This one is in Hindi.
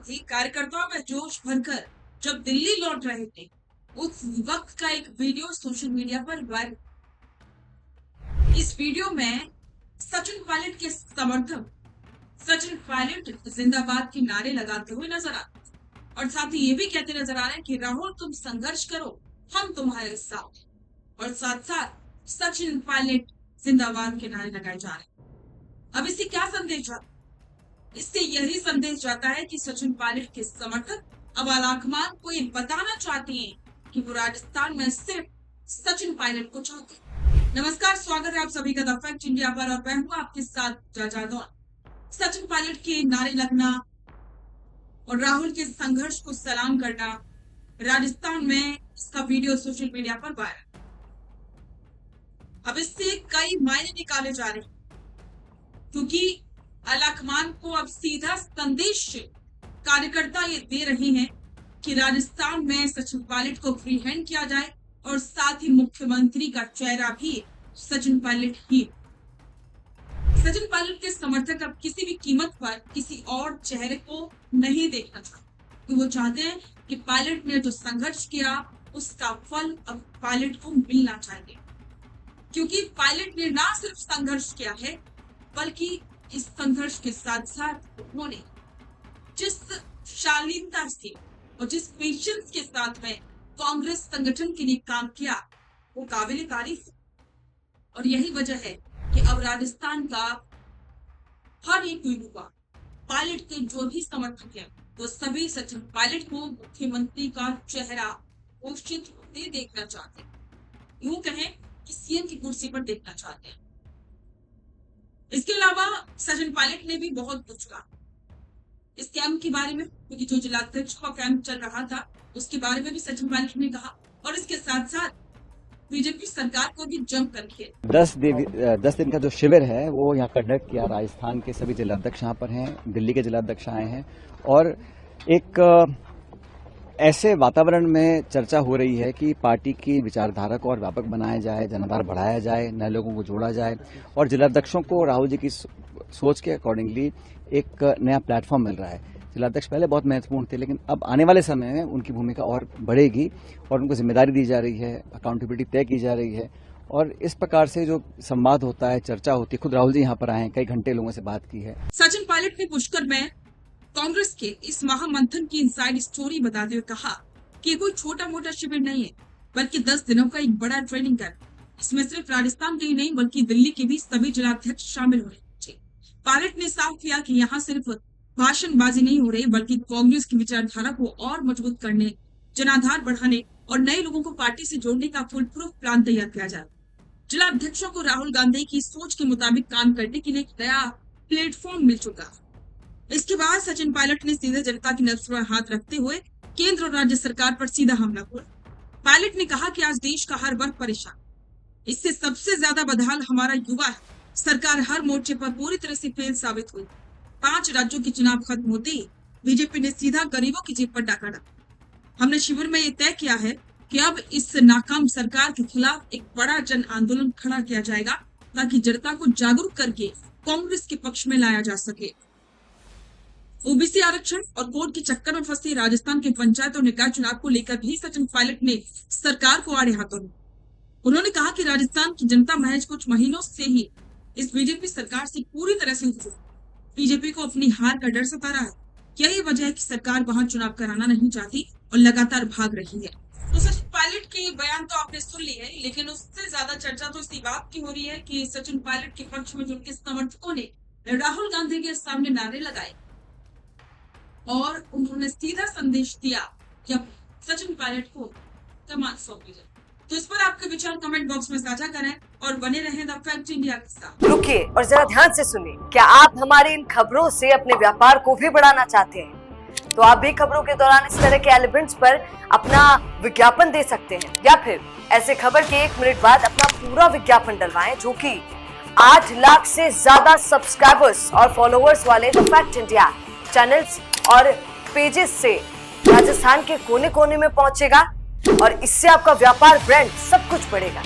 साथ ही कार्यकर्ताओं में जोश भरकर जब दिल्ली लौट रहे थे, उस वक्त का एक वीडियो सोशल मीडिया पर वायरल। इस वीडियो में सचिन पायलट के समर्थक सचिन पायलट जिंदाबाद के नारे लगाते हुए नजर आते और साथ ही ये भी कहते नजर आ रहे हैं कि राहुल तुम संघर्ष करो, हम तुम्हारे साथ। और साथ साथ सचिन पायलट जिंदाबाद के नारे लगाए जा रहे हैं। अब इससे क्या संदेश जाता है? इससे यही संदेश जाता है कि सचिन पायलट के समर्थक अब आलाकमान को ये बताना चाहते हैं कि वो राजस्थान में सिर्फ सचिन पायलट को चाहते हैं। नमस्कार, स्वागत है आप सभी का द फैक्ट इंडिया पर और मैं हूं आपके साथ जाजा दौन। सचिन पायलट के नारे लगना और राहुल के संघर्ष को सलाम करना, राजस्थान में इसका वीडियो सोशल मीडिया पर वायरल। अब इससे कई मायने निकाले जा रहे हैं क्योंकि आलाकमान को अब सीधा संदेश कार्यकर्ता ये दे रहे हैं कि राजस्थान में सचिन पायलट को फ्री हैंड किया जाए और साथ ही मुख्यमंत्री का चेहरा भी सचिन पायलट ही। सचिन पायलट के समर्थक अब किसी भी कीमत पर किसी और चेहरे को नहीं देखना चाहते। वो चाहते हैं कि पायलट ने जो संघर्ष किया उसका फल अब पायलट को मिलना चाहिए, क्योंकि पायलट ने ना सिर्फ संघर्ष किया है बल्कि इस संघर्ष के साथ साथ उन्होंने जिस शालीनता से और जिस पेशेंस के साथ में कांग्रेस संगठन के लिए काम किया वो काबिल तारीफ है। और यही वजह है कि अब राजस्थान का हर एक युवा पायलट के जो भी समर्थक है वो सभी सचिन पायलट को मुख्यमंत्री का चेहरा घोषित होते देखना चाहते हैं, यूं कहें कि सीएम की कुर्सी पर देखना चाहते हैं। इसके अलावा सचिन पायलट ने भी बहुत कुछ कहा इस कैंप के बारे में, क्योंकि जो जिलाध्यक्ष का कैंप चल रहा था उसके बारे में भी सचिन पायलट ने कहा और इसके साथ साथ बीजेपी सरकार को भी जम कर किया। 10 दिन का जो शिविर है वो यहाँ कंडक्ट किया। राजस्थान के सभी जिलाध्यक्ष यहाँ पर हैं, दिल्ली के जिलाध्यक्ष आए हैं और एक ऐसे वातावरण में चर्चा हो रही है कि पार्टी की विचारधारा को और व्यापक बनाया जाए, जनाधार बढ़ाया जाए, नए लोगों को जोड़ा जाए और जिलाध्यक्षों को राहुल जी की सोच के अकॉर्डिंगली एक नया प्लेटफॉर्म मिल रहा है। जिलाध्यक्ष पहले बहुत महत्वपूर्ण थे, लेकिन अब आने वाले समय में उनकी भूमिका और बढ़ेगी और उनको जिम्मेदारी दी जा रही है, अकाउंटेबिलिटी तय की जा रही है और इस प्रकार से जो संवाद होता है, चर्चा होती है। खुद राहुल जी यहाँ पर आए हैं, कई घंटे लोगों से बात की है। सचिन पायलट ने पुष्कर में कांग्रेस के इस महामंथन की इनसाइड स्टोरी बताते हुए कहा कि कोई छोटा मोटा शिविर नहीं है बल्कि 10 दिनों का एक बड़ा ट्रेनिंग कैंप। इसमें सिर्फ राजस्थान के ही नहीं बल्कि दिल्ली के भी सभी जिलाध्यक्ष शामिल हो रहे थे। पायलट ने साफ किया कि यहाँ सिर्फ भाषणबाजी नहीं हो रही बल्कि कांग्रेस की विचारधारा को और मजबूत करने, जनाधार बढ़ाने और नए लोगों को पार्टी से जोड़ने का फुल प्रूफ प्लान तैयार किया जाए। जिलाध्यक्षों को राहुल गांधी की सोच के मुताबिक काम करने के लिए एक नया प्लेटफॉर्म मिल चुका। इसके बाद सचिन पायलट ने सीधे जनता की नब्ज पर हाथ रखते हुए केंद्र और राज्य सरकार पर सीधा हमला बोला। पायलट ने कहा कि आज देश का हर वर्ग परेशान, इससे सबसे ज्यादा बदहाल हमारा युवा है। सरकार हर मोर्चे पर पूरी तरह से फेल साबित हुई। 5 राज्यों के चुनाव खत्म होते ही बीजेपी ने सीधा गरीबों की जेब पर डाका डाला। हमने शिविर में ये तय किया है कि अब इस नाकाम सरकार के खिलाफ एक बड़ा जन आंदोलन खड़ा किया जाएगा ताकि जनता को जागरूक करके कांग्रेस के पक्ष में लाया जा सके। ओबीसी आरक्षण और कोर्ट के चक्कर में फंसे राजस्थान के पंचायत और निकाय चुनाव को लेकर भी सचिन पायलट ने सरकार को आड़े हाथों लिया। उन्होंने कहा कि राजस्थान की जनता महज कुछ महीनों से ही इस बीजेपी सरकार से पूरी तरह से उलझी। बीजेपी को अपनी हार का डर सता रहा है। यही वजह है कि सरकार वहां चुनाव कराना नहीं चाहती और लगातार भाग रही है। तो सचिन पायलट के बयान तो आपने सुन ली है, लेकिन उससे ज्यादा चर्चा तो इसी बात की हो रही है कि सचिन पायलट के पक्ष में जो उनके समर्थकों ने राहुल गांधी के सामने नारे लगाए और उन्होंने सीधा संदेश दिया कि अब सचिन पायलट को कमान सौंपी जाए। तो इस पर आपके विचार कमेंट बॉक्स में साझा करें और बने रहें द फैक्ट इंडिया के साथ। रुकिए और जरा ध्यान से सुनिए। क्या आप हमारी इन खबरों से अपने व्यापार को भी बढ़ाना चाहते हैं? तो आप भी खबरों के दौरान इस तरह के एलिमेंट्स पर अपना विज्ञापन दे सकते हैं या फिर ऐसे खबर के 1 मिनट बाद अपना पूरा विज्ञापन डलवाएं, जो कि 8 लाख से ज्यादा सब्सक्राइबर्स और फॉलोअर्स वाले द फैक्ट इंडिया चैनल्स और पेजेस से राजस्थान के कोने कोने में पहुंचेगा और इससे आपका व्यापार, ब्रांड सब कुछ बढ़ेगा।